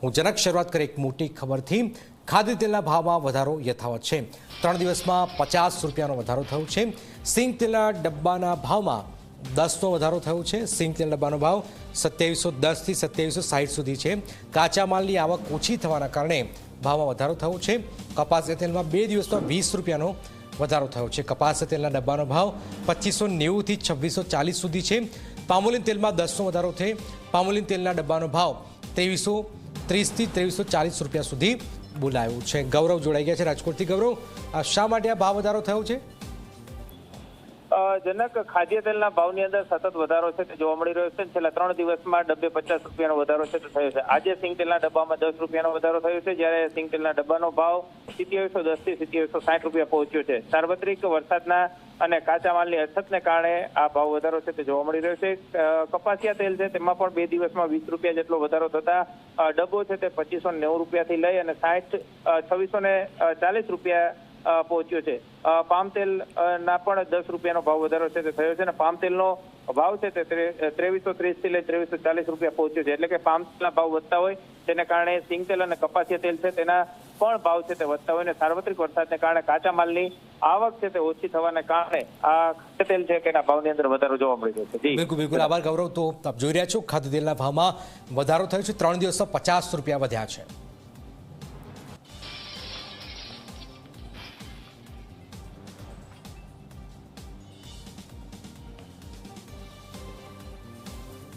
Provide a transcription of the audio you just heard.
હું જનક શરૂઆત કરી એક મોટી ખબરથી। ખાદ્ય તેલના ભાવમાં વધારો યથાવત છે। 3 દિવસમાં 50 રૂપિયાનો વધારો થયો છે। સિંગ તેલના ડબ્બાના ભાવમાં 10નો વધારો થયો છે। સિંગ તેલ ડબ્બાનો ભાવ 2710 થી 2760 સુધી છે। કાચા માલની આવક ઓછી થવાના કારણે ભાવમાં વધારો થયો છે। કપાસિયા તેલમાં 2 દિવસમાં 20 રૂપિયાનો વધારો થયો છે। કપાસિયા તેલના ડબ્બાનો ભાવ 2590 થી 2640 સુધી છે। પામોલીન તેલમાં 10નો વધારો છે। પામોલીન તેલના ડબ્બાનો ભાવ 2330 થી 2340 રૂપિયા સુધી બોલાયો છે। ગૌરવ જોડાઈ ગયા છે રાજકોટથી। ગૌરવ, શા માટે આ ભાવ વધારો થયો છે? જનક, ખાદ્ય તેલના ભાવની અંદર સતત વધારો છે તે જોવા મળી રહ્યો છે। છેલ્લા 3 દિવસમાં ડબ્બે 50 રૂપિયાનો વધારો છે તે થયો છે। આજે સિંગ તેલના ડબ્બામાં 10 રૂપિયાનો વધારો થયો છે, જ્યારે સિંગ તેલના ડબ્બાનો ભાવ 2710 થી 2760 રૂપિયા પહોંચ્યો છે। સાર્વત્રિક વરસાદના અને કાચા માલની અછતને કારણે આ ભાવ વધારો છે તે જોવા મળી રહ્યો છે। કપાસિયા તેલ છે તેમાં પણ 2 દિવસમાં 20 રૂપિયા જેટલો વધારો થતા ડબ્બો છે તે 2590 રૂપિયાથી લઈ અને 2640 રૂપિયા પહોંચ્યો છે। પામ તેલ ના પણ 10 રૂપિયાનો ભાવ વધારો છે તે થયો છે અને પામ તેલનો ભાવ છે તે 2330 થી લઈ 2340 રૂપિયા પહોંચ્યો છે। એટલે કે પામ તેલના ભાવ વધતા હોય તેને કારણે સિંગ તેલ અને કપાસિયા તેલ છે તેના પણ ભાવ છે તે વધતા હોય અને સાર્વત્રિક વરસાદને કારણે કાચા માલની આવક છે તે ઓછી થવાને કારણે આ ખાદ્ય તેલ છે કે એના ભાવની અંદર વધારો જોવા મળી રહ્યો છે। બિલકુલ બિલકુલ, આભાર ગૌરવ। તો આપ જોઈ રહ્યા છો ખાદ્ય તેલના ભાવમાં વધારો થયો છે। 3 દિવસમાં 50 રૂપિયા વધ્યા છે।